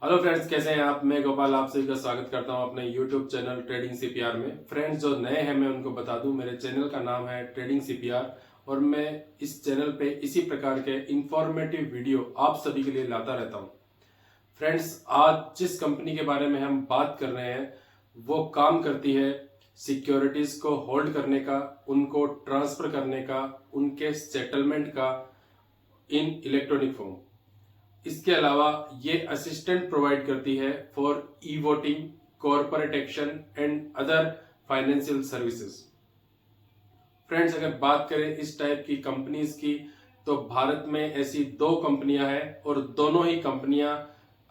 Hello friends, कैसे हैं आप। मैं गोपाल आप सभी का स्वागत करता हूं अपने यूट्यूब चैनल ट्रेडिंग सीपीआर में। फ्रेंड्स, जो नए हैं मैं उनको बता दूं, मेरे चैनल का नाम है ट्रेडिंग सीपीआर और मैं इस चैनल पे इसी प्रकार के इंफॉर्मेटिव वीडियो आप सभी के लिए लाता रहता हूं। फ्रेंड्स, आज जिस कंपनी के बारे में हम बात कर रहे हैं वो काम करती है सिक्योरिटीज को होल्ड करने का, उनको ट्रांसफर करने का, उनके सेटलमेंट का इन इलेक्ट्रॉनिक फॉर्म। इसके अलावा ये असिस्टेंट प्रोवाइड करती है for e voting, corporate action and other financial services. Friends, अगर बात करें इस टाइप की कंपनीज की तो भारत में ऐसी दो कंपनियां हैं और दोनों ही कंपनियां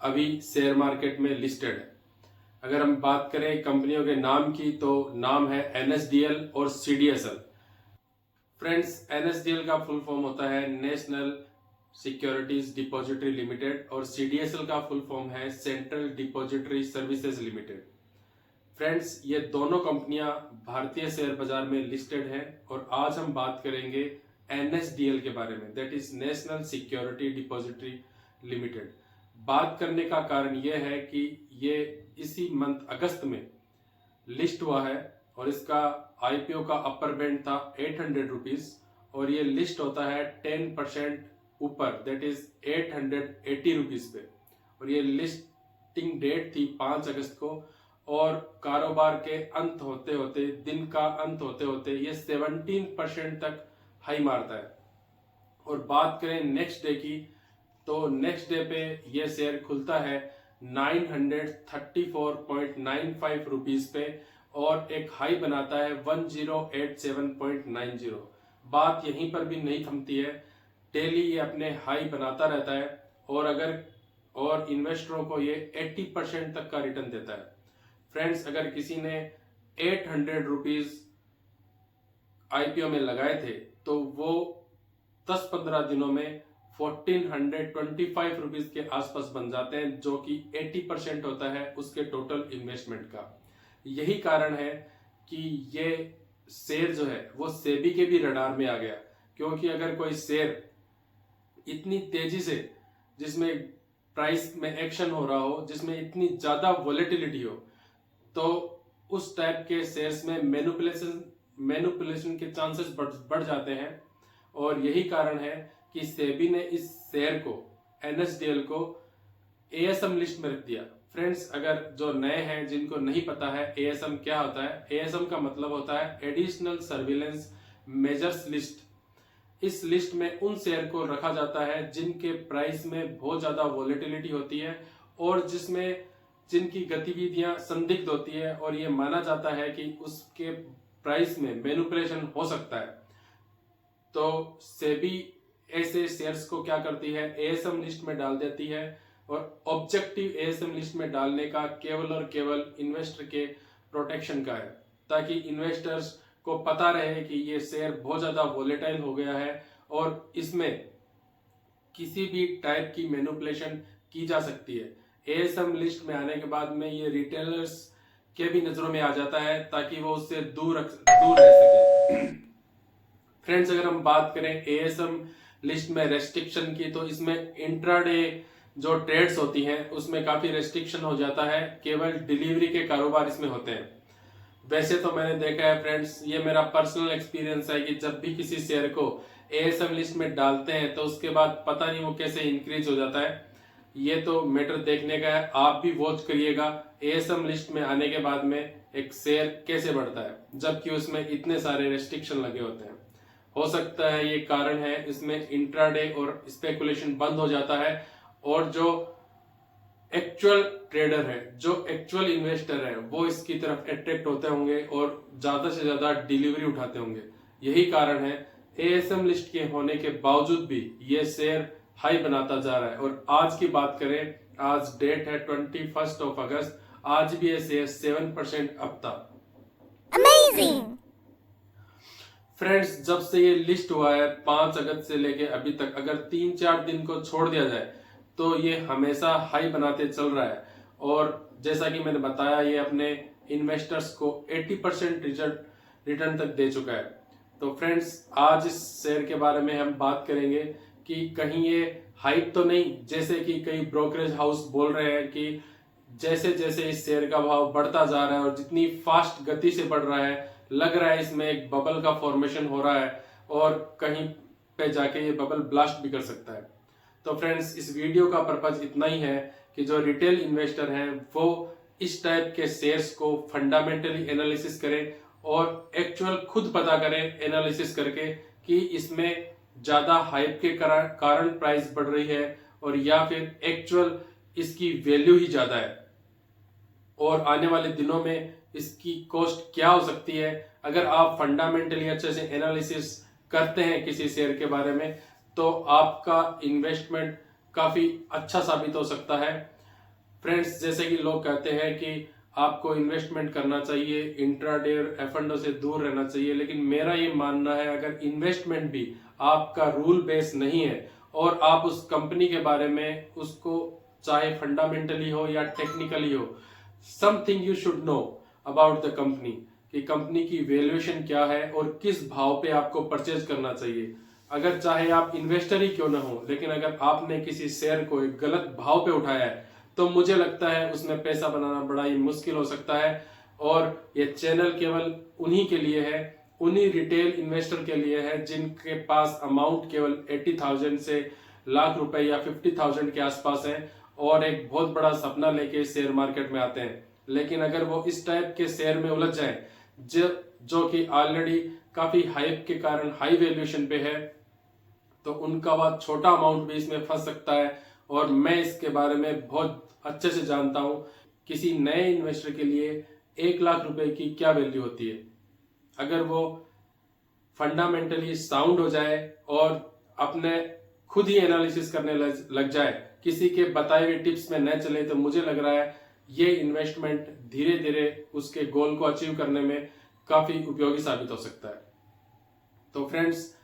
अभी शेयर मार्केट में लिस्टेड है। अगर हम बात करें कंपनियों के नाम की तो नाम है एनएसडीएल और सीडीएसएल। फ्रेंड्स, एनएसडीएल का फुल फॉर्म होता है नेशनल सिक्योरिटीज डिपॉजिटरी लिमिटेड और सीडीएसएल का फुल फॉर्म है central depository services limited. Friends, ये दोनों कंपनियां भारतीय शेयर बाजार में लिस्टेड हैं और आज हम बात करेंगे एनएसडीएल के बारे में, that is national security depository limited. बात करने का कारण यह है कि ये इसी मंथ अगस्त में लिस्ट हुआ है और इसका आईपीओ का अपर बैंड था 800 रुपीज और ये लिस्ट होता है 10% ऊपर, दैट इज 880 रुपीज पे। और ये लिस्टिंग डेट थी 5 अगस्त को और कारोबार के अंत होते होते, दिन का अंत होते होते ये 17% तक हाई मारता है। और बात करें नेक्स्ट डे की तो नेक्स्ट डे पे ये शेयर खुलता है 934.95 रुपीज पे और एक हाई बनाता है 1087.90। बात यहीं पर भी नहीं थमती है, डेली ये अपने हाई बनाता रहता है और इन्वेस्टरों को ये 80% तक का रिटर्न देता है। फ्रेंड्स, अगर किसी ने 800 रुपीज आईपीओ में लगाए थे तो वो 10-15 दिनों में 1425 रुपीज के आसपास बन जाते हैं, जो कि 80% होता है उसके टोटल इन्वेस्टमेंट का। यही कारण है कि ये शेयर जो है वो सेबी के भी रडार में आ गया, क्योंकि अगर कोई शेयर इतनी तेजी से, जिसमें प्राइस में एक्शन हो रहा हो, जिसमें इतनी ज्यादा वॉलेटिलिटी हो, तो उस टाइप के शेयर्स में मैनिपुलेशन के चांसेस बढ़ जाते हैं। और यही कारण है कि सेबी ने इस शेयर को, एनएसडीएल को, एएसएम लिस्ट में रख दिया। फ्रेंड्स, अगर जो नए हैं जिनको नहीं पता है एएसएम क्या होता है, एएसएम का मतलब होता है एडिशनल सर्विलेंस मेजर्स लिस्ट। इस लिस्ट में उन शेयर को रखा जाता है जिनके प्राइस में बहुत ज्यादा वॉलेटिलिटी होती है और जिनकी गतिविधियां संदिग्ध होती है और ये माना जाता है कि उसके प्राइस में मैनिपुलेशन हो सकता है। तो सेबी ऐसे शेयर्स को क्या करती है, एएसएम लिस्ट में डाल देती है और ऑब्जेक्टिव एएसएम लिस्ट में डालने का केवल और केवल इन्वेस्टर के प्रोटेक्शन का है, ताकि इन्वेस्टर्स को पता रहे कि ये शेयर बहुत ज्यादा वोलेटाइल हो गया है और इसमें किसी भी टाइप की मैनिपुलेशन की जा सकती है। एएसएम लिस्ट में आने के बाद में ये रिटेलर्स के भी नजरों में आ जाता है ताकि वो उससे दूर रह सके। फ्रेंड्स, अगर हम बात करें एएसएम लिस्ट में रेस्ट्रिक्शन की तो इसमें इंट्राडे जो ट्रेड्स होती हैं उसमें काफी रेस्ट्रिक्शन हो जाता है, केवल डिलीवरी के कारोबार इसमें होते हैं। वैसे तो मैंने देखा है फ्रेंड्स, ये मेरा पर्सनल एक्सपीरियंस है कि जब भी किसी शेयर को एएसएम लिस्ट में डालते हैं तो उसके बाद पता नहीं वो कैसे इंक्रीज हो जाता है। ये तो मैटर देखने का है, आप भी वॉच करिएगा एएसएम लिस्ट में आने के बाद में एक शेयर कैसे बढ़ता है, जबकि उसमें इतने सारे रेस्ट्रिक्शन लगे होते हैं। हो सकता है ये कारण है, इसमें इंट्राडे और स्पेकुलेशन बंद हो जाता है और जो एक्चुअल ट्रेडर है, जो एक्चुअल इन्वेस्टर है, वो इसकी तरफ अट्रैक्ट होते होंगे और ज्यादा से ज्यादा डिलीवरी उठाते होंगे। यही कारण है एएसएम लिस्ट के होने के बावजूद भी ये शेयर हाई बनाता जा रहा है। और आज की बात करें, आज डेट है 21 अगस्त, आज भी ये शेयर 7% अप था। Amazing! फ्रेंड्स, जब से ये लिस्ट हुआ है 5 अगस्त से लेके अभी तक, अगर 3-4 दिन को छोड़ दिया जाए तो ये हमेशा हाई बनाते चल रहा है। और जैसा कि मैंने बताया, ये अपने इन्वेस्टर्स को 80% रिटर्न तक दे चुका है। तो फ्रेंड्स, आज इस शेयर के बारे में हम बात करेंगे कि कहीं ये हाइप तो नहीं, जैसे कि कई ब्रोकरेज हाउस बोल रहे हैं कि जैसे जैसे इस शेयर का भाव बढ़ता जा रहा है और जितनी फास्ट गति से बढ़ रहा है, लग रहा है इसमें एक बबल का फॉर्मेशन हो रहा है और कहीं पे जाके ये बबल ब्लास्ट भी कर सकता है। तो फ्रेंड्स, इस वीडियो का पर्पज इतना ही है कि जो रिटेल इन्वेस्टर हैं वो इस टाइप के शेयर्स को फंडामेंटली एनालिसिस करें और एक्चुअल खुद पता करें एनालिसिस करके कि इसमें ज्यादा हाइप के कारण प्राइस बढ़ रही है और या फिर एक्चुअल इसकी वैल्यू ही ज्यादा है और आने वाले दिनों में इसकी कॉस्ट क्या हो सकती है। अगर आप फंडामेंटली अच्छे से एनालिसिस करते हैं किसी शेयर के बारे में तो आपका इन्वेस्टमेंट काफी अच्छा साबित हो सकता है। फ्रेंड्स, जैसे कि लोग कहते हैं कि आपको इन्वेस्टमेंट करना चाहिए, इंट्राडे और एफ&ओ से दूर रहना चाहिए, लेकिन मेरा ये मानना है अगर इन्वेस्टमेंट भी आपका रूल बेस नहीं है और आप उस कंपनी के बारे में उसको चाहे फंडामेंटली हो या टेक्निकली हो, something you should know about the company कि कंपनी की वैल्यूएशन क्या है और किस भाव पे आपको परचेज करना चाहिए। अगर चाहे आप इन्वेस्टर ही क्यों ना हो, लेकिन अगर आपने किसी शेयर को एक गलत भाव पे उठाया है तो मुझे लगता है उसमें पैसा बनाना बड़ा ही मुश्किल हो सकता है। और ये चैनल केवल उन्हीं के लिए है, उन्हीं रिटेल इन्वेस्टर के लिए है जिनके पास अमाउंट केवल 80,000 से लाख रुपए या 50,000 के आसपास है और एक बहुत बड़ा सपना लेके शेयर मार्केट में आते हैं। लेकिन अगर वो इस टाइप के शेयर में उलझ जाए जो कि ऑलरेडी काफी हाइप के कारण हाई वैल्यूएशन पे है, तो उनका वह छोटा अमाउंट भी इसमें फंस सकता है। और मैं इसके बारे में बहुत अच्छे से जानता हूं किसी नए इन्वेस्टर के लिए 1 लाख रुपए की क्या वैल्यू होती है। अगर वो फंडामेंटली साउंड हो जाए और अपने खुद ही एनालिसिस करने लग जाए, किसी के बताए हुए टिप्स में न चले, तो मुझे लग रहा है ये इन्वेस्टमेंट धीरे धीरे उसके गोल को अचीव करने में काफी उपयोगी साबित हो सकता है। तो फ्रेंड्स,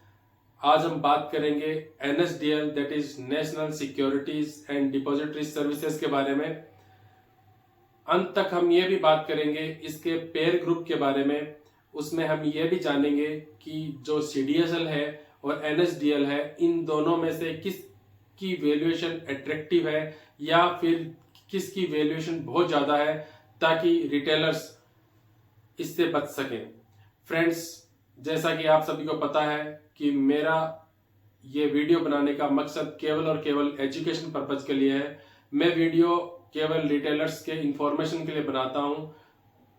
आज हम बात करेंगे NSDL, that is national securities and depository services के बारे में। अंत तक हम ये भी बात करेंगे इसके पेयर ग्रुप के बारे में। उसमें हम ये भी जानेंगे कि जो CDSL है और NSDL है, इन दोनों में से किसकी वैल्यूएशन अट्रैक्टिव है या फिर किसकी वैल्यूएशन बहुत ज्यादा है, ताकि रिटेलर्स इससे बच सकें। फ्रेंड्स, जैसा कि आप सभी को पता है कि मेरा ये वीडियो बनाने का मकसद केवल और केवल एजुकेशन पर्पज के लिए है। मैं वीडियो केवल रिटेलर्स के इंफॉर्मेशन के लिए बनाता हूं।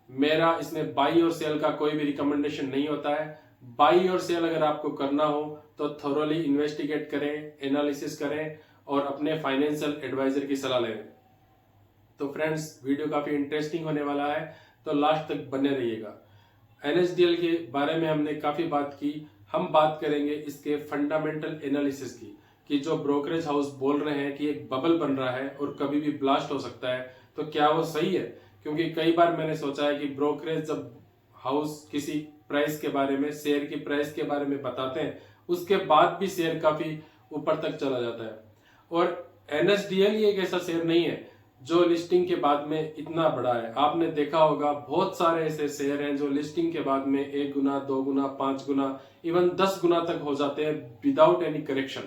मेरा इसमें बाई और सेल का कोई भी रिकमेंडेशन नहीं होता है। बाई और सेल अगर आपको करना हो तो थोरोली इन्वेस्टिगेट करें, एनालिसिस करें और अपने फाइनेंशियल एडवाइजर की सलाह लें। तो फ्रेंड्स, वीडियो काफी इंटरेस्टिंग होने वाला है, तो लास्ट तक बने रहिएगा। NSDL के बारे में हमने काफी बात की, हम बात करेंगे इसके फंडामेंटल एनालिसिस की कि जो ब्रोकरेज हाउस बोल रहे हैं कि एक बबल बन रहा है और कभी भी ब्लास्ट हो सकता है, तो क्या वो सही है? क्योंकि कई बार मैंने सोचा है कि ब्रोकरेज जब हाउस किसी प्राइस के बारे में, शेयर की प्राइस के बारे में बताते हैं, उसके बाद भी शेयर काफी ऊपर तक चला जाता है। और NSDL ही एक ऐसा शेयर नहीं है जो लिस्टिंग के बाद में इतना बड़ा है। आपने देखा होगा बहुत सारे ऐसे शेयर हैं जो लिस्टिंग के बाद में 1 गुना, 2 गुना, 5 गुना, इवन 10 गुना तक हो जाते हैं विदाउट एनी करेक्शन।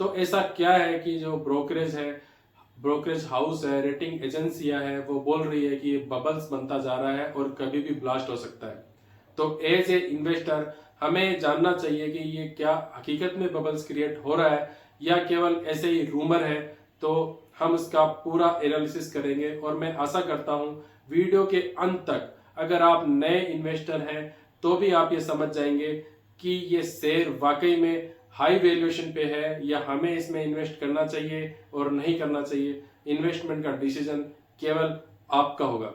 तो ऐसा क्या है कि जो ब्रोकरेज है, ब्रोकरेज हाउस है, रेटिंग एजेंसियां है, वो बोल रही है कि ये बबल्स बनता जा रहा है और कभी भी ब्लास्ट हो सकता है। तो एज ए इन्वेस्टर हमें जानना चाहिए कि ये क्या हकीकत में बबल्स क्रिएट हो रहा है या केवल ऐसे ही रूमर है। तो हम इसका पूरा एनालिसिस करेंगे और मैं आशा करता हूं वीडियो के अंत तक अगर आप नए इन्वेस्टर हैं तो भी आप ये समझ जाएंगे कि ये शेयर वाकई में हाई वैल्यूएशन पे है या हमें इसमें इन्वेस्ट करना चाहिए और नहीं करना चाहिए। इन्वेस्टमेंट का डिसीजन केवल आपका होगा।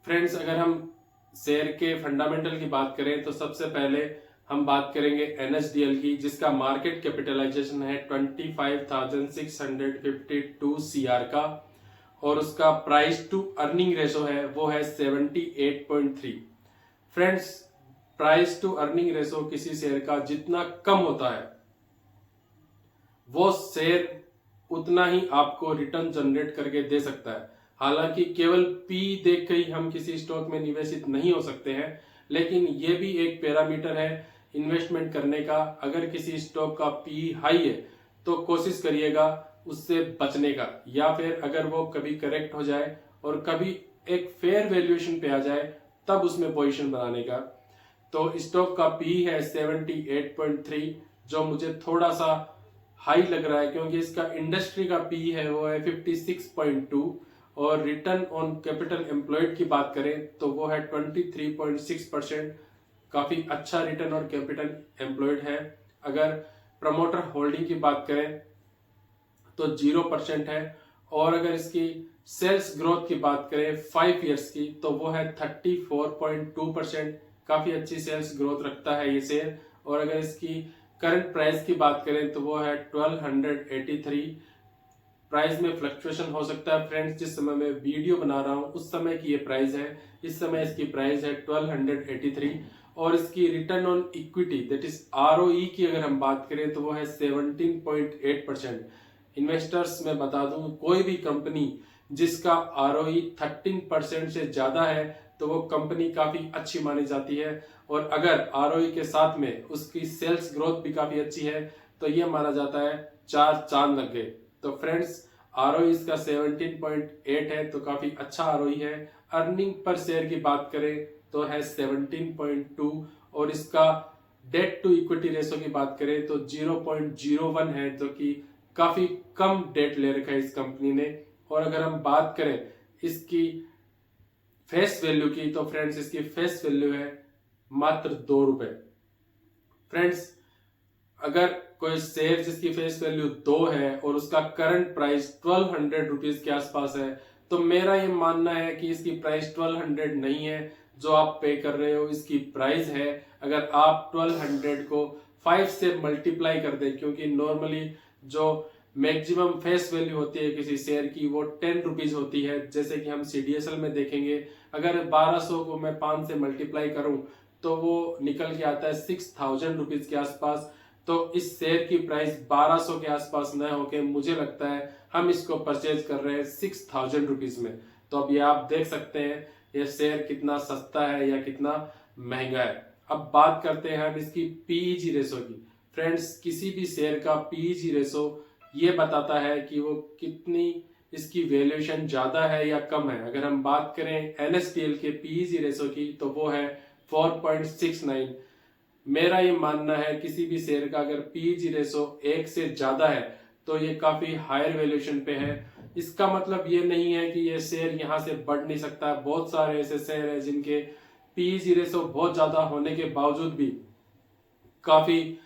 फ्रेंड्स, अगर हम शेयर के फंडामेंटल की बात करें तो सबसे पहले हम बात करेंगे NSDL की, जिसका मार्केट कैपिटलाइजेशन है 25,652 CR का और उसका प्राइस टू अर्निंग रेशो है वो है 78.3। Friends, price to earning ratio किसी शेयर का जितना कम होता है वो शेयर उतना ही आपको रिटर्न जनरेट करके दे सकता है। हालांकि केवल P देख के ही हम किसी स्टॉक में निवेशित नहीं हो सकते हैं, लेकिन ये भी एक पैरामीटर है इन्वेस्टमेंट करने का। अगर किसी स्टॉक का पी हाई है तो कोशिश करिएगा उससे बचने का, या फिर अगर वो कभी करेक्ट हो जाए और कभी एक फेयर वैल्यूएशन पे आ जाए तब उसमें पोजीशन बनाने का। तो स्टॉक का पी है 78.3, जो मुझे थोड़ा सा हाई लग रहा है क्योंकि इसका इंडस्ट्री का पी है वो है 56.2, और रिटर्न ऑन कैपिटल एम्प्लॉयड की बात करें तो वो है 23.6%। काफी अच्छा रिटर्न ऑन कैपिटल एम्प्लॉयड है। अगर प्रमोटर होल्डिंग की बात करें तो 0% है, और अगर इसकी सेल्स ग्रोथ की बात करें 5 इयर्स की तो वो है 34.2%। काफी अच्छी सेल्स ग्रोथ रखता है ये शेयर। और अगर इसकी करंट प्राइस की बात करें तो वो है 1283। प्राइस में फ्लक्चुएशन हो सकता है फ्रेंड्स, जिस समय मैं वीडियो बना रहा हूँ उस समय की ये प्राइस है, इस समय इसकी प्राइस है 1283। और इसकी return on equity that is ROE की अगर हम बात करें तो वो है 17.8%। इन्वेस्टर्स मैं बता दूं, कोई भी कंपनी जिसका ROE 13% से ज्यादा है तो वो कंपनी काफी अच्छी मानी जाती है, और अगर ROE के साथ में उसकी सेल्स ग्रोथ भी काफी अच्छी है तो ये माना जाता है 4 चांद लग गए। तो फ्रेंड्स ROE इसका 17.8 है तो काफी अच्छा ROE है। अर्निंग पर शेयर की बात करें तो है 17.2, और इसका डेट टू इक्विटी रेशो की बात करें तो 0.01 है, जो कि काफी कम डेट ले रखा है इस कंपनी ने। और अगर हम बात करें इसकी फेस वैल्यू की तो फ्रेंड्स इसकी फेस वैल्यू है मात्र 2 रुपए। फ्रेंड्स अगर कोई शेयर जिसकी फेस वैल्यू 2 है और उसका करंट प्राइस 1200 रुपीज के आसपास है, तो मेरा ये मानना है कि इसकी प्राइस 1200 नहीं है जो आप पे कर रहे हो, इसकी प्राइस है। अगर आप 1200 को 5 से मल्टीप्लाई कर दें, क्योंकि नॉर्मली जो मैक्सिमम फेस वैल्यू होती है किसी शेयर की वो 10 रुपीज होती है, जैसे कि हम CDSL में देखेंगे। अगर 1200 को मैं 5 से मल्टीप्लाई करूं तो वो निकल के आता है 6000 रुपीज के आसपास। तो इस शेयर की प्राइस 1200 के आसपास न होके मुझे लगता है हम इसको परचेज कर रहे हैं 6000 रुपीज में। तो अब ये आप देख सकते हैं ये शेयर कितना सस्ता है या कितना महंगा है। अब बात करते हैं हम इसकी PEG रेशो की। फ्रेंड्स किसी भी शेयर का PEG रेशो ये बताता है कि वो कितनी इसकी वैल्यूएशन ज्यादा है या कम है। अगर हम बात करें NSDL के PEG रेशो की तो वो है 4.69। मेरा ये मानना है किसी भी शेयर का अगर PEG रेशो 1 से ज्यादा है तो ये काफी हायर वैल्यूएशन पे है। इसका मतलब ये नहीं है कि ये शेयर यहाँ से बढ़ नहीं सकता। बहुत सारे ऐसे शेयर है जिनके PEG रेशो बहुत ज्यादा होने के बावजूद भी काफी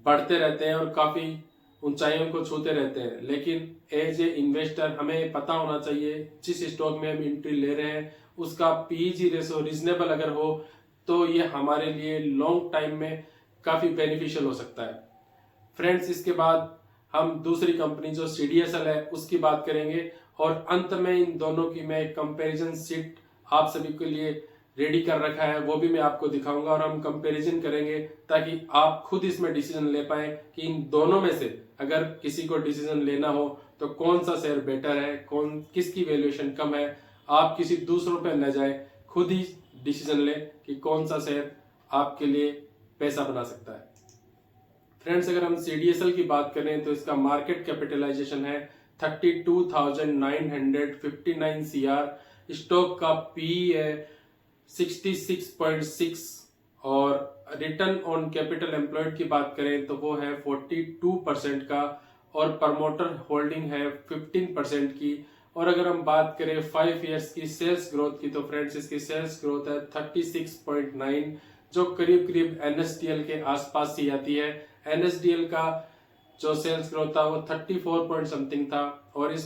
बढ़ते रहते हैं और काफी ऊंचाइयों को छूते रहते हैं। लेकिन एज ए इन्वेस्टर हमें पता होना चाहिए जिस स्टॉक में हम एंट्री ले रहे हैं उसका PEG रेशो रीजनेबल अगर हो तो ये हमारे लिए लॉन्ग टाइम में काफी बेनिफिशियल हो सकता है। फ्रेंड्स इसके बाद हम दूसरी कंपनी जो CDSL है उसकी बात करेंगे, और अंत में इन दोनों की मैं एक कंपैरिजन शीट आप सभी के लिए रेडी कर रखा है, वो भी मैं आपको दिखाऊंगा और हम कंपैरिजन करेंगे ताकि आप खुद इसमें डिसीजन ले पाए कि इन दोनों में से अगर किसी को डिसीजन लेना हो तो कौन सा शेयर बेटर है, कौन किसकी वैल्यूएशन कम है। आप किसी दूसरों पे न जाए, खुद ही डिसीजन ले कि कौन सा शेयर आपके लिए पैसा बना सकता है। फ्रेंड्स अगर हम CDSL की बात करें तो इसका मार्केट कैपिटलाइजेशन है 32,959 CR। स्टॉक का PE है 66.6, और रिटर्न ऑन कैपिटल एम्प्लॉयड की बात करें तो वो है 42% का, और प्रमोटर होल्डिंग है 15% की। और अगर हम बात करें 5 इयर्स की सेल्स ग्रोथ की तो फ्रेंड्स इसकी सेल्स ग्रोथ है 36.9, जो करीब करीब NSDL के आसपास ही आती है। NSDL का जो सेल्स ग्रोथ था वो 34 पॉइंट समथिंग था। और इस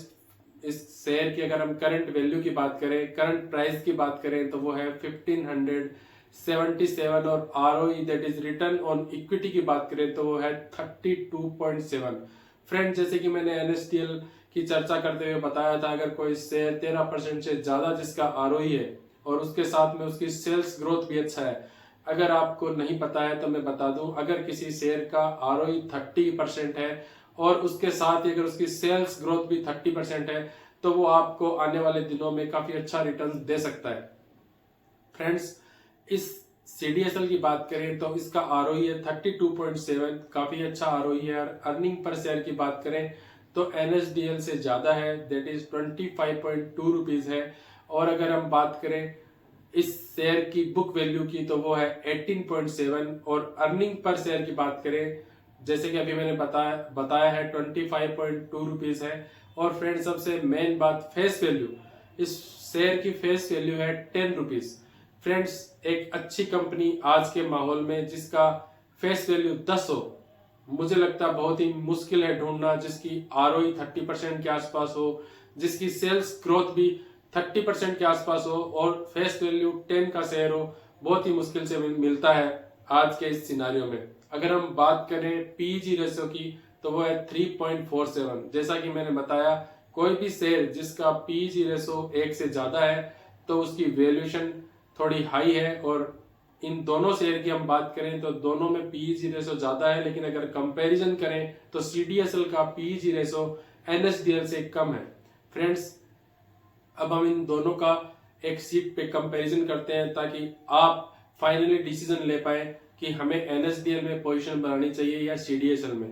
शेयर की अगर हम करंट वैल्यू की बात करें, करंट प्राइस की बात करें तो वो है 1577, और ROE that is return on equity की बात करें तो वो है 32.7। फ्रेंड जैसे कि मैंने NSDL की चर्चा करते हुए बताया था, अगर कोई शेयर 13% से ज्यादा जिसका ROE है और उसके साथ में उसकी सेल्स ग्रोथ भी अच्छा है, अगर आपको नहीं पता है तो मैं बता दूं, अगर किसी शेयर का ROE 30% है और उसके साथ ही अगर उसकी सेल्स ग्रोथ भी 30% है तो वो आपको आने वाले दिनों में काफी अच्छा रिटर्न दे सकता है। फ्रेंड्स इस CDSL की बात करें तो इसका ROE है 32.7, काफी अच्छा ROE है। और अर्निंग पर शेयर की बात करें तो NSDL से ज्यादा है, दैट इज 25.2 रुपीज है। और अगर हम बात करें इस शेयर की बुक वैल्यू की तो वो है 18.7। और अर्निंग पर शेयर की बात करें जैसे कि अभी मैंने बताया है 25.2 रुपीज है। और फ्रेंड सबसे मेन बात फेस वैल्यू, इस शेयर की फेस वैल्यू है 10 रुपीज। फ्रेंड्स एक अच्छी कंपनी आज के माहौल में जिसका फेस वैल्यू 10 हो, मुझे लगता है बहुत ही मुश्किल है ढूंढना, जिसकी ROE 30% के आसपास हो, जिसकी सेल्स ग्रोथ भी 30% के आसपास हो और फेस वैल्यू 10 का शेयर हो, बहुत ही मुश्किल से मिलता है आज के इस सिनारियो में। अगर हम बात करें PEG रेशियो की तो वो है 3.47। जैसा कि मैंने बताया कोई भी शेयर जिसका PEG रेशियो 1 से ज्यादा है तो उसकी वैल्यूएशन थोड़ी हाई है। और इन दोनों शेयर की हम बात करें तो दोनों में PEG रेशियो ज्यादा है, लेकिन अगर कंपैरिजन करें तो CDSL का PEG रेशियो NSDL से कम है। फ्रेंड्स अब हम इन दोनों का एक शीट पे कंपैरिजन करते हैं ताकि आप फाइनली डिसीजन ले पाए कि हमें NSDL में पोजीशन बनानी चाहिए या CDSL में।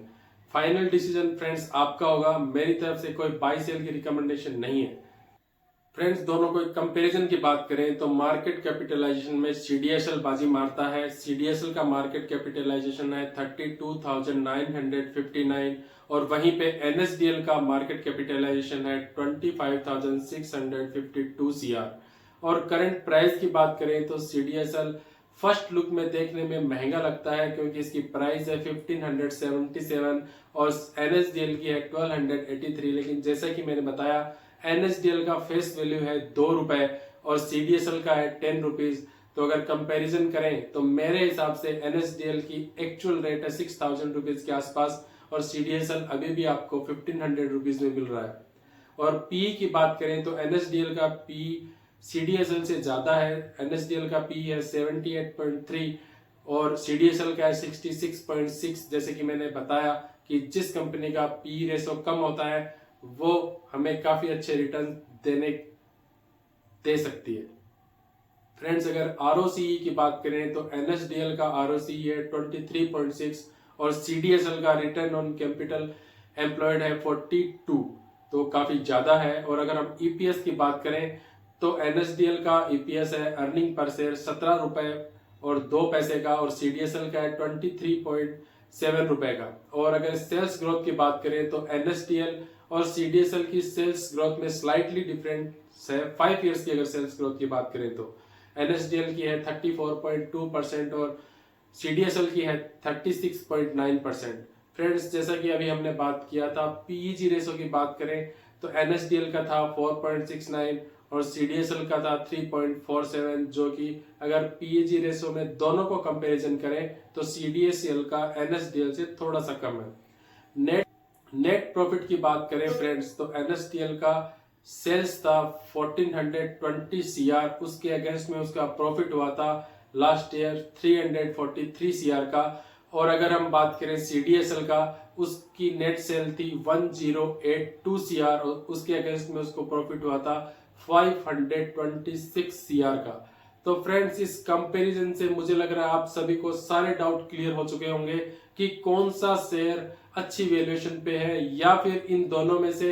फाइनल डिसीजन फ्रेंड्स आपका होगा, मेरी तरफ से कोई बाई सेल की रिकमेंडेशन नहीं है। फ्रेंड्स दोनों को कंपैरिजन की बात करें तो मार्केट कैपिटलाइजेशन में CDSL बाजी मारता है। CDSL का मार्केट कैपिटलाइजेशन है 32,959 और वहीं पे NSDL का मार्केट कैपिटलाइजेशन है 25,652 CR। और करंट प्राइस की बात करें तो CDSL फर्स्ट लुक में देखने में महंगा लगता है क्योंकि इसकी प्राइस है 1577 और NSDL की है 1283। लेकिन जैसा कि मैंने बताया NSDL का फेस वैल्यू है 2 रुपए और CDSL का है 10 रुपीज। तो अगर कंपैरिजन करें तो मेरे हिसाब से NSDL की एक्चुअल रेट है 6,000 रुपीज के आसपास और CDSL अभी भी आपको 1500 रुपीज में मिल रहा है। और PE की बात करें तो NSDL का PE CDSL से ज्यादा है। NSDL का PE है 78.3 और CDSL का है 66.6। जैसे कि मैंने बताया कि जिस कंपनी का PE रेशो कम होता है वो हमें काफी अच्छे रिटर्न दे सकती है। फ्रेंड्स अगर ROCE की बात करें तो NSDL का ROCE है 23.6 और CDSL का रिटर्न ऑन कैपिटल एम्प्लॉयड है 42, तो काफी ज्यादा है। और अगर हम EPS की बात करें तो NSDL का EPS है अर्निंग पर शेयर 17 रुपए और 2 पैसे का और CDSL का है 23.7 रुपए का। और अगर सेल्स ग्रोथ की बात करें तो NSDL और CDSL की सेल्स ग्रोथ में स्लाइटली डिफरेंट है। 5 इयर्स की अगर सेल्स ग्रोथ की बात करें तो NSDL की है 34.2% और CDSL की है 36.9%। फ्रेंड्स जैसा कि अभी हमने बात किया था PEG रेशो की बात करें तो NSDL का था 4.69 और CDSL का था 3.47, जो कि अगर PEG रेशो में दोनों को कंपैरिजन करें तो CDSL का NSDL से थोड़ा सा कम है। नेट प्रॉफिट की बात करें फ्रेंड्स तो NSDL का सेल्स था 1420 CR, उसके अगेंस्ट में उसका प्रॉफिट हुआ था लास्ट ईयर 343 CR का। और अगर हम बात करें CDSL का, उसकी नेट सेल थी 1082 CR और उसके अगेंस्ट में उसको प्रॉफिट हुआ था 526 CR का। तो फ्रेंड्स इस कंपैरिजन से मुझे लग रहा है आप सभी को सारे डाउट क्लियर हो चुके होंगे कि कौन सा शेयर अच्छी वैल्यूएशन पे है या फिर इन दोनों में से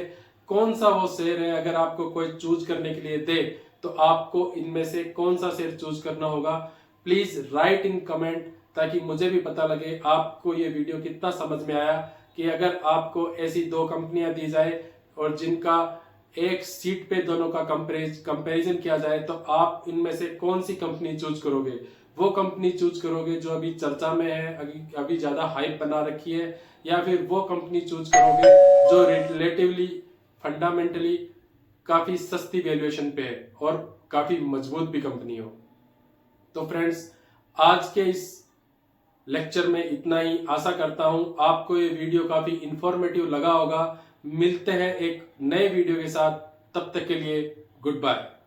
कौन सा वो शेयर है। अगर आपको कोई चूज करने के लिए दे तो आपको इनमें से कौन सा शेयर चूज करना होगा, प्लीज राइट इन कमेंट ताकि मुझे भी पता लगे आपको ये वीडियो कितना समझ में आया। कि अगर आपको ऐसी 2 कंपनियां दी जाए और जिनका एक सीट पे दोनों का कंपैरिजन किया जाए तो आप इनमें से कौन सी कंपनी चूज करोगे? वो कंपनी चूज करोगे जो अभी चर्चा में है, अभी ज्यादा हाइप बना रखी है, या फिर वो कंपनी चूज करोगे जो रिलेटिवली फंडामेंटली काफी सस्ती वैल्यूएशन पे है और काफी मजबूत भी कंपनी हो? तो फ्रेंड्स आज के इस लेक्चर में इतना ही। आशा करता हूं आपको ये वीडियो काफी इंफॉर्मेटिव लगा होगा। मिलते हैं एक नए वीडियो के साथ, तब तक के लिए गुड बाय।